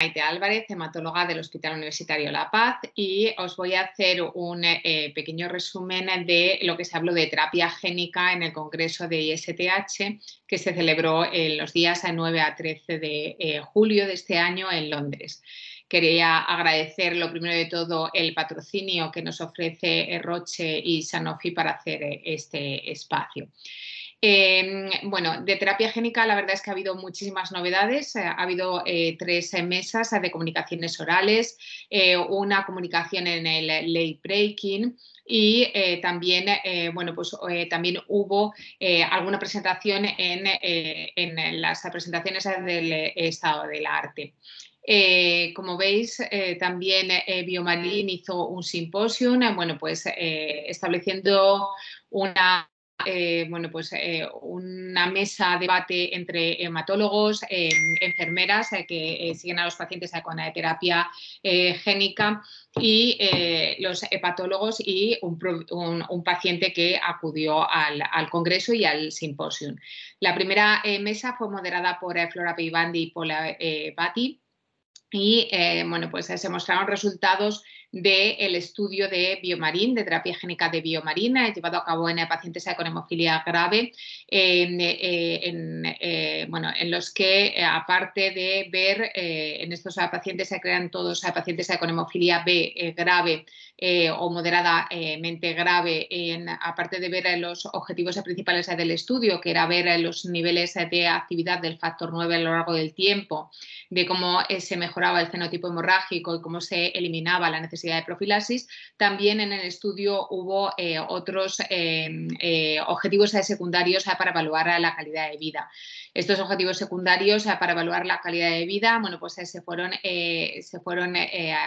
Maite Álvarez, hematóloga del Hospital Universitario La Paz, y os voy a hacer un pequeño resumen de lo que se habló de terapia génica en el Congreso de ISTH que se celebró en los días 9 a 13 de julio de este año en Londres. Quería agradecer, lo primero de todo, el patrocinio que nos ofrece Roche y Sanofi para hacer este espacio. Bueno, de terapia génica la verdad es que ha habido muchísimas novedades. Ha habido 3 mesas de comunicaciones orales, una comunicación en el late breaking y también, bueno, pues, también hubo alguna presentación en las presentaciones del estado del arte. Como veis, también Biomarin hizo un simposium, bueno, pues estableciendo una bueno, pues, una mesa de debate entre hematólogos, enfermeras que siguen a los pacientes con terapia génica y los hepatólogos y un paciente que acudió al congreso y al simposium. La primera mesa fue moderada por Flora Peibandi y Paula Batti. Y bueno, pues se mostraron resultados del estudio de Biomarin, de terapia génica de Biomarin, llevado a cabo en pacientes con hemofilia grave, bueno, en los que, aparte de ver en estos pacientes, se crean todos pacientes con hemofilia B grave o moderadamente grave, aparte de ver los objetivos principales del estudio, que era ver los niveles de actividad del factor 9 a lo largo del tiempo, de cómo se mejoraba el fenotipo hemorrágico y cómo se eliminaba la necesidad de profilaxis. También en el estudio hubo otros objetivos secundarios para evaluar la calidad de vida. Estos objetivos secundarios para evaluar la calidad de vida, bueno, pues se fueron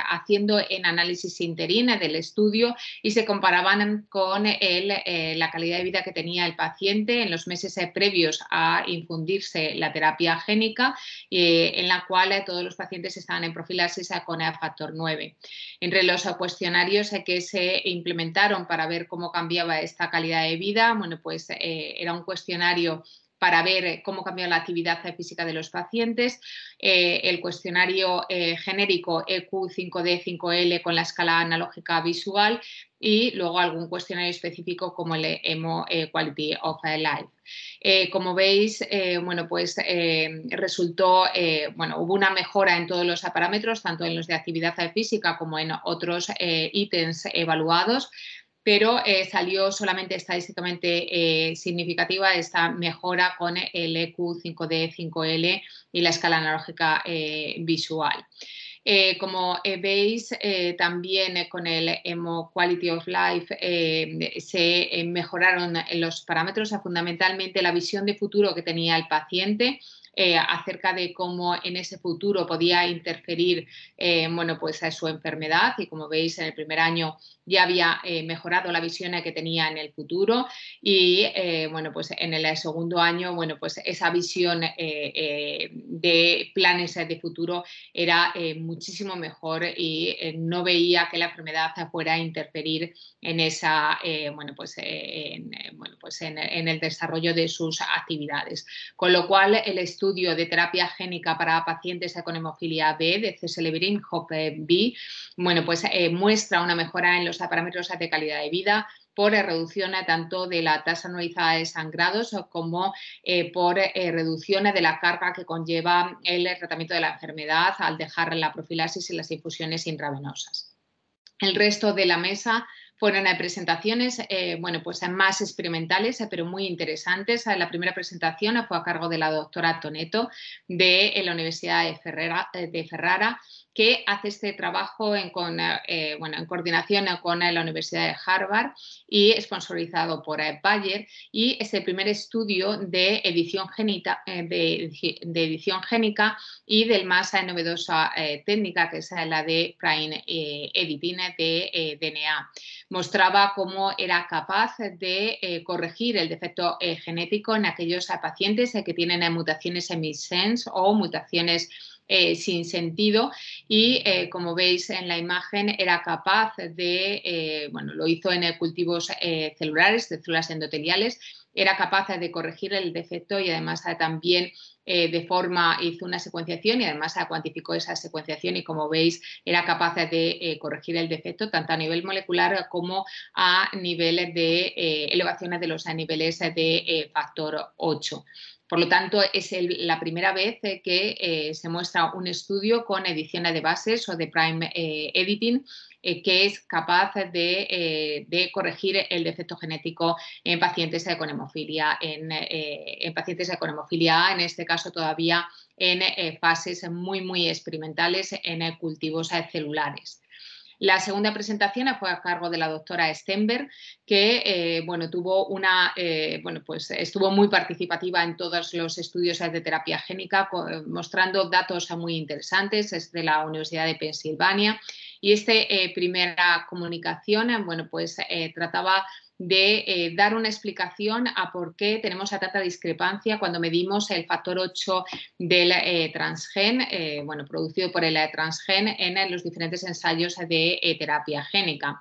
haciendo en análisis interín del estudio y se comparaban con la calidad de vida que tenía el paciente en los meses previos a infundirse la terapia génica, en la cual todos los pacientes estaban en profilaxis con factor 9. Entre los cuestionarios que se implementaron para ver cómo cambiaba esta calidad de vida, bueno, pues era un cuestionario para ver cómo cambió la actividad física de los pacientes, el cuestionario genérico EQ5D5L con la escala analógica visual y luego algún cuestionario específico como el EMO Quality of Life. Como veis, bueno, pues resultó, bueno, hubo una mejora en todos los parámetros, tanto en los de actividad física como en otros ítems evaluados, pero salió solamente estadísticamente significativa esta mejora con el EQ5D5L y la escala analógica visual. Como veis, también con el EMO Quality of Life se mejoraron los parámetros, fundamentalmente la visión de futuro que tenía el paciente, acerca de cómo en ese futuro podía interferir bueno, pues a su enfermedad, y como veis en el primer año ya había mejorado la visión que tenía en el futuro y bueno, pues en el segundo año, bueno, pues esa visión de planes de futuro era muchísimo mejor y no veía que la enfermedad fuera a interferir en esa, bueno, pues en el desarrollo de sus actividades. Con lo cual, el estudio de terapia génica para pacientes con hemofilia B de CSLBRIN, HOPE-B, bueno, pues muestra una mejora en los parámetros de calidad de vida por reducción tanto de la tasa anualizada de sangrados como por reducción de la carga que conlleva el tratamiento de la enfermedad al dejar la profilaxis y las infusiones intravenosas. El resto de la mesa fueron presentaciones bueno, pues más experimentales, pero muy interesantes. La primera presentación fue a cargo de la doctora Toneto de la Universidad de Ferrara, que hace este trabajo en coordinación con la Universidad de Harvard y sponsorizado por Bayer, y es el primer estudio de edición génica y del más novedosa técnica, que es la de Prime Editing de DNA. Mostraba cómo era capaz de corregir el defecto genético en aquellos pacientes que tienen mutaciones en missense o mutaciones sin sentido, y como veis en la imagen era capaz de, bueno, lo hizo en cultivos celulares de células endoteliales, era capaz de corregir el defecto y además también hizo una secuenciación y además cuantificó esa secuenciación y, como veis, era capaz de corregir el defecto tanto a nivel molecular como a nivel de elevaciones de los niveles de factor 8. Por lo tanto, es la primera vez que se muestra un estudio con ediciones de bases o de prime editing que es capaz de corregir el defecto genético en pacientes con hemofilia, en pacientes con hemofilia A, en este caso todavía en fases muy experimentales en cultivos celulares. La segunda presentación fue a cargo de la doctora Stenberg, que estuvo muy participativa en todos los estudios de terapia génica, mostrando datos muy interesantes. Es de la Universidad de Pensilvania. Y esta primera comunicación trataba de dar una explicación a por qué tenemos tanta discrepancia cuando medimos el factor 8 del transgen, producido por el transgen en los diferentes ensayos de terapia génica.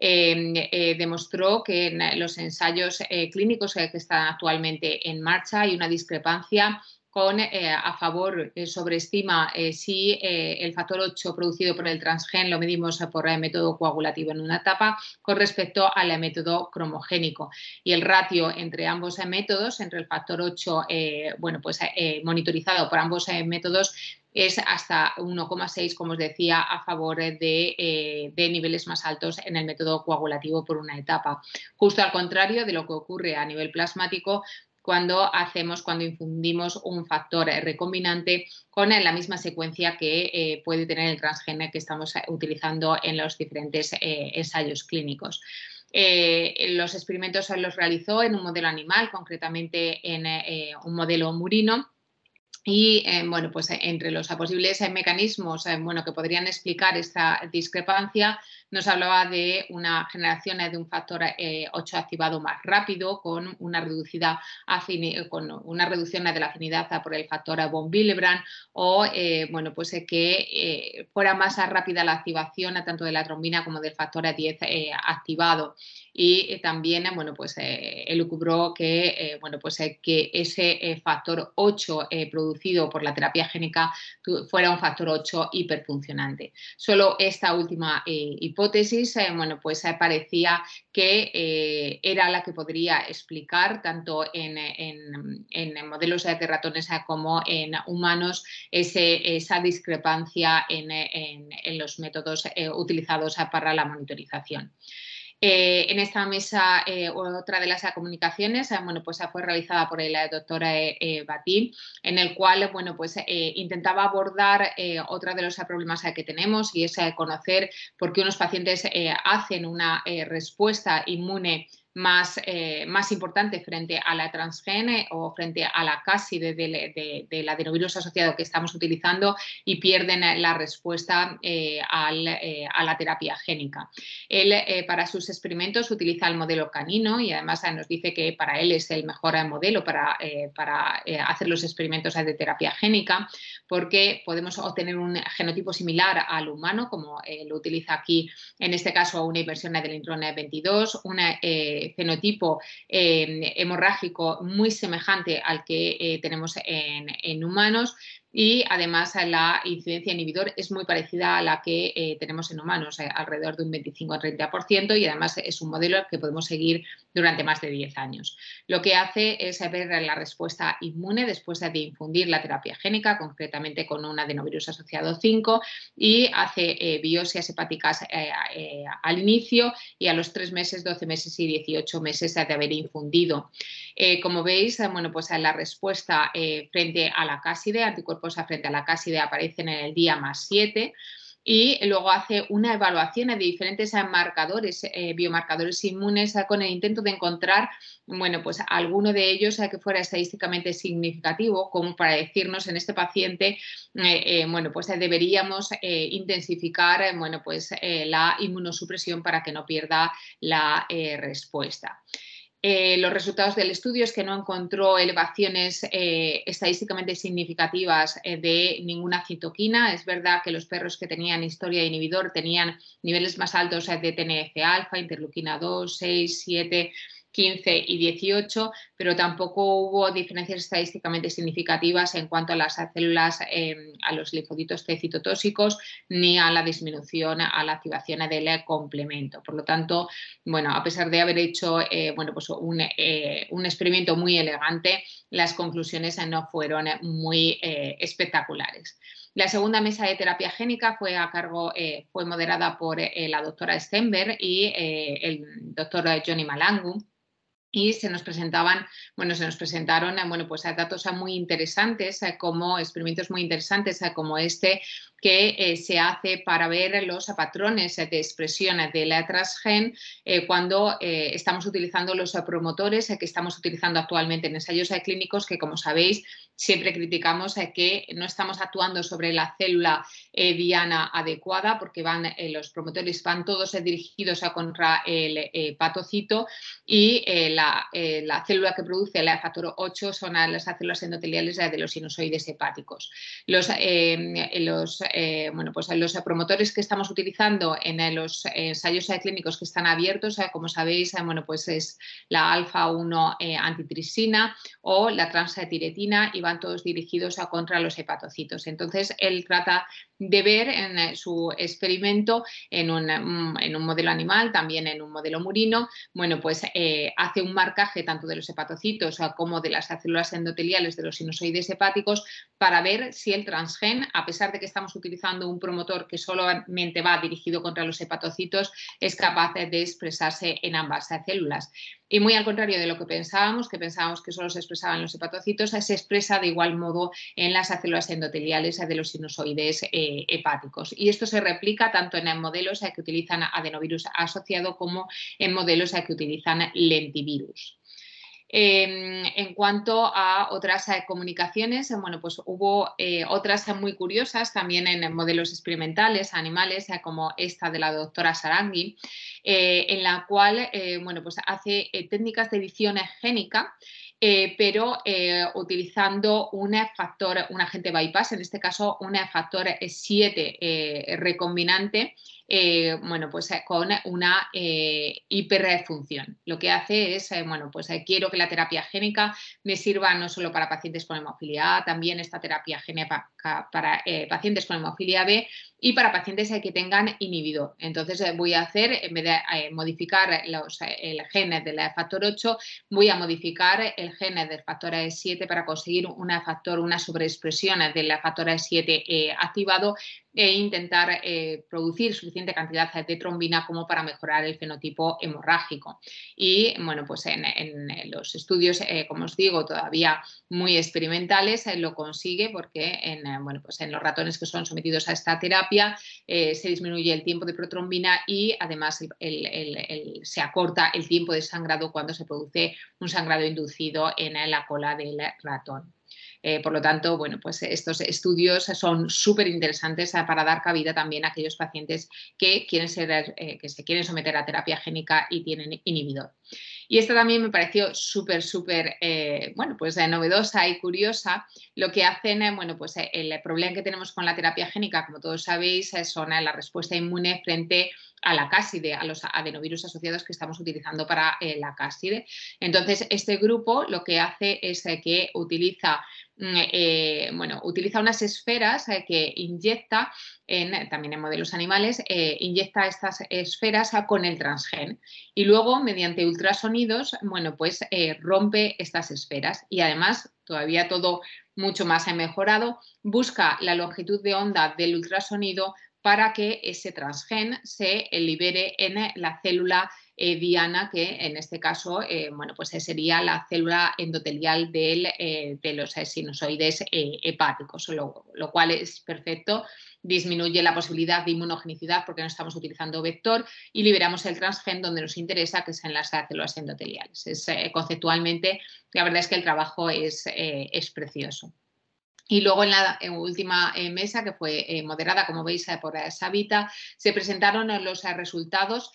Demostró que en los ensayos clínicos que están actualmente en marcha hay una discrepancia a favor, sobreestima si el factor 8 producido por el transgen lo medimos por el método coagulativo en una etapa con respecto al método cromogénico. Y el ratio entre ambos métodos, entre el factor 8 monitorizado por ambos métodos, es hasta 1,6, como os decía, a favor de niveles más altos en el método coagulativo por una etapa. Justo al contrario de lo que ocurre a nivel plasmático cuando infundimos un factor recombinante con la misma secuencia que puede tener el transgen que estamos utilizando en los diferentes ensayos clínicos. Los experimentos los realizó en un modelo animal, concretamente en un modelo murino. Y entre los posibles mecanismos que podrían explicar esta discrepancia, nos hablaba de una generación de un factor 8 activado más rápido, con una reducción de la afinidad por el factor von Willebrand, o que fuera más rápida la activación tanto de la trombina como del factor 10 activado. Y también elucubró que ese factor 8 producido por la terapia génica fuera un factor 8 hiperfuncionante. Solo esta última hipótesis parecía que era la que podría explicar tanto en modelos de ratones como en humanos esa discrepancia en los métodos utilizados para la monitorización. En esta mesa, otra de las comunicaciones fue realizada por el doctor Batí, en el cual intentaba abordar otro de los problemas que tenemos, y es conocer por qué unos pacientes hacen una respuesta inmune más importante frente a la transgen o frente a la casi del adenovirus asociado que estamos utilizando, y pierden la respuesta a la terapia génica. Él, para sus experimentos, utiliza el modelo canino, y además nos dice que para él es el mejor modelo para hacer los experimentos de terapia génica, porque podemos obtener un genotipo similar al humano, como lo utiliza aquí, en este caso una inversión del intrón 22, una fenotipo hemorrágico muy semejante al que tenemos en humanos, y además la incidencia inhibidor es muy parecida a la que tenemos en humanos, alrededor de un 25 a 30%, y además es un modelo que podemos seguir durante más de 10 años. Lo que hace es ver la respuesta inmune después de infundir la terapia génica, concretamente con un adenovirus asociado 5, y hace biopsias hepáticas al inicio y a los 3 meses, 12 meses y 18 meses de haber infundido. Como veis, la respuesta frente a la cáside, anticuerpos frente a la cáside, aparecen en el día +7, y luego hace una evaluación de diferentes marcadores, biomarcadores inmunes, con el intento de encontrar alguno de ellos que fuera estadísticamente significativo, como para decirnos en este paciente deberíamos intensificar la inmunosupresión para que no pierda la respuesta. Los resultados del estudio es que no encontró elevaciones estadísticamente significativas de ninguna citoquina. Es verdad que los perros que tenían historia de inhibidor tenían niveles más altos de TNF-alfa, interleuquina 2, 6, 7, 15 y 18, pero tampoco hubo diferencias estadísticamente significativas en cuanto a las células, a los linfocitos T citotóxicos, ni a la disminución, a la activación del complemento. Por lo tanto, bueno, a pesar de haber hecho bueno, pues un experimento muy elegante, las conclusiones no fueron muy espectaculares. La segunda mesa de terapia génica fue fue moderada por la doctora Stenberg y el doctor Johnny Malangu. Y se nos presentaron bueno, pues datos muy interesantes, como experimentos muy interesantes, como este, que se hace para ver los patrones de expresión del transgen cuando estamos utilizando los promotores que estamos utilizando actualmente en ensayos clínicos, que, como sabéis, siempre criticamos que no estamos actuando sobre la célula diana adecuada, porque los promotores van todos dirigidos contra el hepatocito, y la célula que produce el factor 8 son las células endoteliales de los sinusoides hepáticos. Bueno, pues los promotores que estamos utilizando en los ensayos clínicos que están abiertos, como sabéis, bueno, pues es la alfa-1 antitrisina o la transtiretina, y van todos dirigidos contra los hepatocitos. Entonces, él trata de ver en su experimento, en un modelo animal, también en un modelo murino, bueno, pues hace un marcaje tanto de los hepatocitos como de las células endoteliales de los sinusoides hepáticos, para ver si el transgen, a pesar de que estamos utilizando un promotor que solamente va dirigido contra los hepatocitos, es capaz de expresarse en ambas células. Y muy al contrario de lo que pensábamos que solo se expresaba en los hepatocitos, se expresa de igual modo en las células endoteliales de los sinusoides hepáticos. Y esto se replica tanto en modelos que utilizan adenovirus asociado como en modelos que utilizan lentivirus. En cuanto a otras comunicaciones, bueno, pues hubo otras muy curiosas también en modelos experimentales animales, como esta de la doctora Sarangui, en la cual bueno, pues hace técnicas de edición génica, pero utilizando un agente bypass, en este caso un factor 7 recombinante, bueno, pues con una hiperfunción. Lo que hace es, bueno, pues quiero que la terapia génica me sirva no solo para pacientes con hemofilia A, también esta terapia génica para pacientes con hemofilia B y para pacientes que tengan inhibidor. Entonces voy a hacer, en vez de modificar el gen del factor 8, voy a modificar el gen del factor 7 para conseguir una sobreexpresión del factor 7 activado, e intentar producir suficiente cantidad de trombina como para mejorar el fenotipo hemorrágico. Y bueno, pues en los estudios, como os digo, todavía muy experimentales, lo consigue, porque bueno, pues en los ratones que son sometidos a esta terapia se disminuye el tiempo de protrombina, y además se acorta el tiempo de sangrado cuando se produce un sangrado inducido en la cola del ratón. Por lo tanto, bueno, pues estos estudios son súper interesantes para dar cabida también a aquellos pacientes que se quieren someter a terapia génica y tienen inhibidor. Y esta también me pareció súper, bueno, pues novedosa y curiosa. Lo que hacen, bueno, pues el problema que tenemos con la terapia génica, como todos sabéis, son la respuesta inmune frente a la cáside, a los adenovirus asociados que estamos utilizando para la cáside. Entonces, este grupo lo que hace es que utiliza unas esferas que inyecta, también en modelos animales, inyecta estas esferas con el transgen, y luego, mediante ultrasonidos, bueno, pues rompe estas esferas, y además, todavía todo mucho más mejorado, busca la longitud de onda del ultrasonido para que ese transgen se libere en la célula diana, que en este caso bueno, pues sería la célula endotelial de los sinusoides hepáticos, lo cual es perfecto. Disminuye la posibilidad de inmunogenicidad porque no estamos utilizando vector, y liberamos el transgen donde nos interesa, que es en las células endoteliales. Conceptualmente, la verdad es que el trabajo es precioso. Y luego en la última mesa, que fue moderada, como veis, por Savita, se presentaron los resultados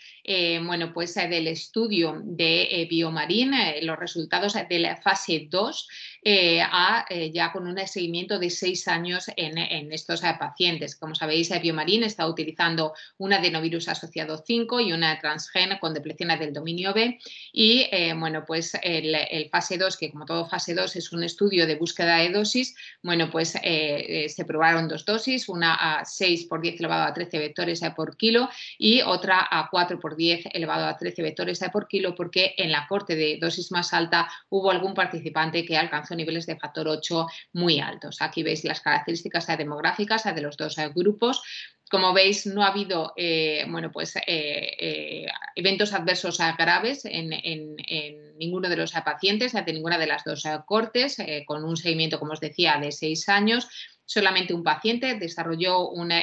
bueno, pues, del estudio de Biomarin, los resultados de la fase 2, ya con un seguimiento de 6 años en estos pacientes. Como sabéis, Biomarin está utilizando un adenovirus asociado 5 y una transgen con depleción del dominio B. Y bueno, pues el fase 2, que como todo fase 2 es un estudio de búsqueda de dosis, bueno, pues se probaron 2 dosis, una a 6 por 10 elevado a 13 vectores por kilo y otra a 4 por 10 elevado a 13 vectores por kilo, porque en la corte de dosis más alta hubo algún participante que alcanzó niveles de factor 8 muy altos. Aquí veis las características demográficas de los dos grupos. Como veis, no ha habido bueno, pues, eventos adversos graves en ninguno de los pacientes, de ninguna de las dos cortes, con un seguimiento, como os decía, de 6 años. Solamente un paciente desarrolló un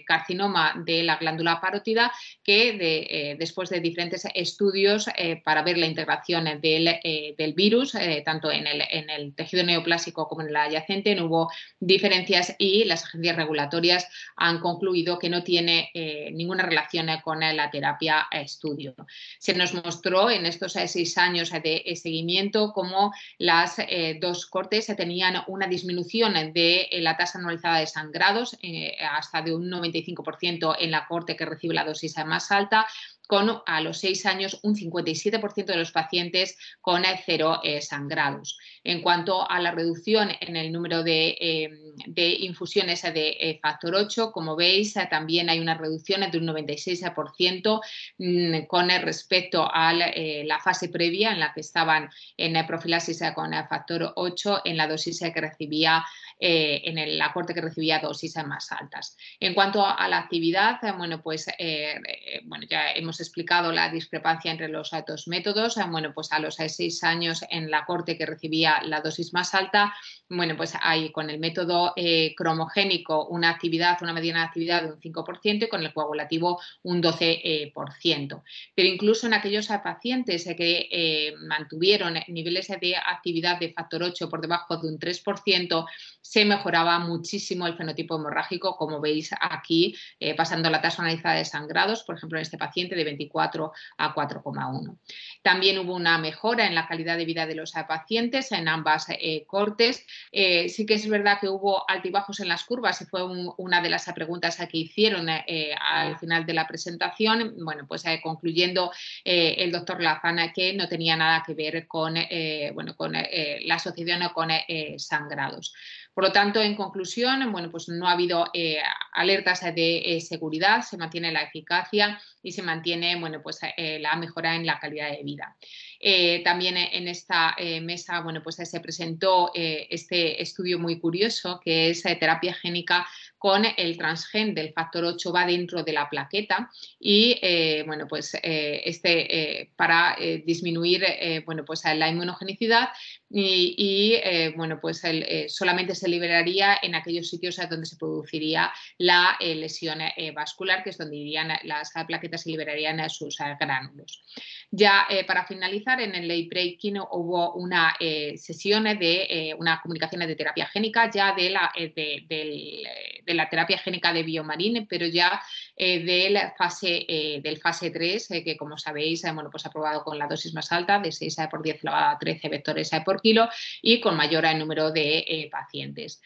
carcinoma de la glándula parótida que después de diferentes estudios para ver la integración del virus, tanto en el tejido neoplásico como en el adyacente, no hubo diferencias y las agencias regulatorias han concluido que no tiene ninguna relación con la terapia estudio. Se nos mostró en estos 6 años de seguimiento cómo las dos cortes tenían una disminución de la tasa anualizada de sangrados hasta de un 95% en la corte que recibe la dosis más alta, con a los 6 años un 57% de los pacientes con 0 sangrados. En cuanto a la reducción en el número de infusiones de factor 8, como veis, también hay una reducción de un 96% con respecto a la fase previa en la que estaban en profilaxis con factor 8 en la dosis que recibía en la corte que recibía dosis más altas. En cuanto a la actividad, bueno, pues bueno, ya hemos explicado la discrepancia entre los dos métodos. Bueno, pues a los 6 años en la corte que recibía la dosis más alta, bueno, pues hay con el método cromogénico una actividad, una mediana actividad de un 5% y con el coagulativo un 12%. Pero incluso en aquellos pacientes que mantuvieron niveles de actividad de factor 8 por debajo de un 3%, se mejoraba muchísimo el fenotipo hemorrágico, como veis aquí, pasando la tasa analizada de sangrados, por ejemplo, en este paciente de 24 a 4,1. También hubo una mejora en la calidad de vida de los pacientes en ambas cortes. Sí que es verdad que hubo altibajos en las curvas y fue una de las preguntas que hicieron al final de la presentación. Bueno, pues concluyendo el doctor Lazana que no tenía nada que ver con, bueno, con la asociación con sangrados. Por lo tanto, en conclusión, bueno, pues no ha habido alertas de seguridad, se mantiene la eficacia y se mantiene, bueno, pues, la mejora en la calidad de vida. También en esta mesa, bueno, pues se presentó este estudio muy curioso que es terapia génica con el transgen del factor 8 va dentro de la plaqueta y bueno, pues para disminuir bueno, pues la inmunogenicidad y bueno, pues solamente se liberaría en aquellos sitios donde se produciría la lesión vascular, que es donde irían las plaquetas y liberarían sus gránulos. Ya para finalizar, en el late breaking hubo una sesión de una comunicación de terapia génica ya de la terapia génica de Biomarin, pero ya del fase 3, que como sabéis, bueno, pues aprobado con la dosis más alta de 6 por 10 elevado a 13 vectores por kilo y con mayor número de pacientes.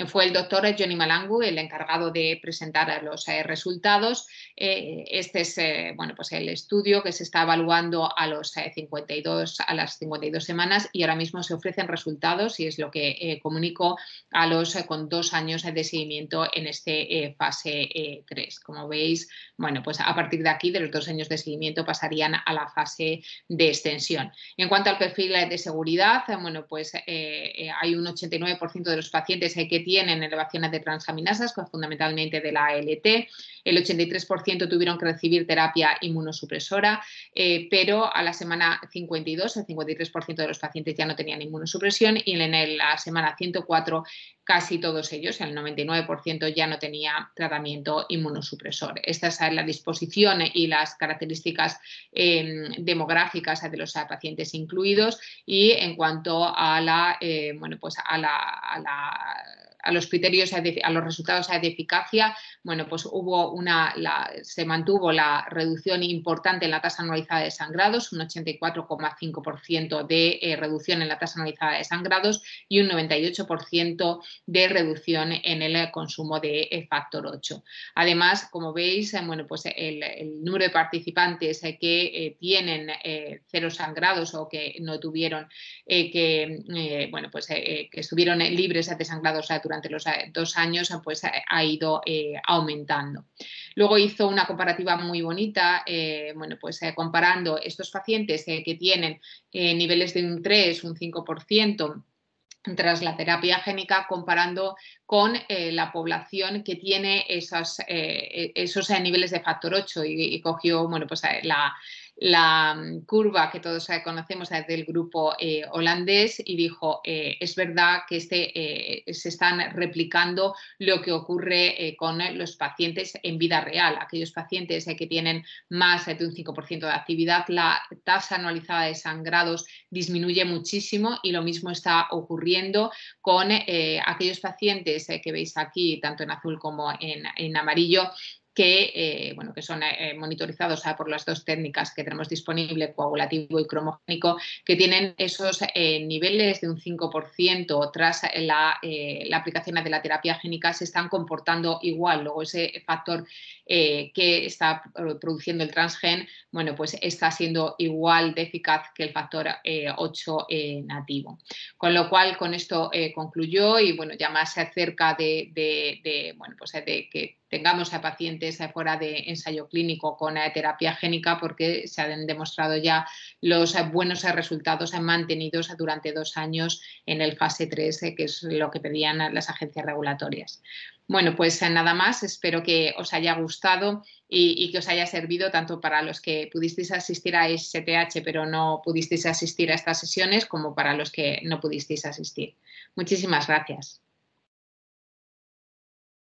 Fue el doctor Johnny Malangu el encargado de presentar los resultados. Este es bueno, pues el estudio que se está evaluando a las 52 semanas y ahora mismo se ofrecen resultados y es lo que comunico a los con 2 años de seguimiento en este fase 3. Como veis, bueno, pues a partir de aquí, de los 2 años de seguimiento, pasarían a la fase de extensión. En cuanto al perfil de seguridad, bueno, pues hay un 89% de los pacientes que tienen elevaciones de transaminasas, fundamentalmente de la ALT. El 83% tuvieron que recibir terapia inmunosupresora, pero a la semana 52, el 53% de los pacientes ya no tenían inmunosupresión y en la semana 104 casi todos ellos, el 99% ya no tenía tratamiento inmunosupresor. Esta es la disposición y las características demográficas de los pacientes incluidos y en cuanto a la, bueno, pues a la los criterios, a los resultados de eficacia, bueno, pues se mantuvo la reducción importante en la tasa anualizada de sangrados, un 84,5% de reducción en la tasa anualizada de sangrados y un 98% de reducción en el consumo de factor 8. Además, como veis, bueno, pues el número de participantes que tienen cero sangrados o que no tuvieron, que estuvieron libres de sangrados durante los 2 años, pues ha ido aumentando. Luego hizo una comparativa muy bonita, comparando estos pacientes que tienen niveles de un 3, un 5%, tras la terapia génica, comparando con la población que tiene esos niveles de factor 8 y cogió la curva que todos conocemos del grupo holandés y dijo, es verdad que se están replicando lo que ocurre con los pacientes en vida real. Aquellos pacientes que tienen más de un 5% de actividad, la tasa anualizada de sangrados disminuye muchísimo y lo mismo está ocurriendo con aquellos pacientes que veis aquí, tanto en azul como en amarillo, que son monitorizados por las dos técnicas que tenemos disponible, coagulativo y cromogénico, que tienen esos niveles de un 5% tras la aplicación de la terapia génica, se están comportando igual. Luego ese factor que está produciendo el transgen, bueno, pues está siendo igual de eficaz que el factor 8 nativo. Con lo cual, con esto concluyó y bueno, ya más cerca de que tengamos a pacientes fuera de ensayo clínico con terapia génica, porque se han demostrado ya los buenos resultados mantenidos durante 2 años en el fase 3, que es lo que pedían las agencias regulatorias. Bueno, pues nada más, espero que os haya gustado y que os haya servido tanto para los que pudisteis asistir a STH pero no pudisteis asistir a estas sesiones, como para los que no pudisteis asistir. Muchísimas gracias.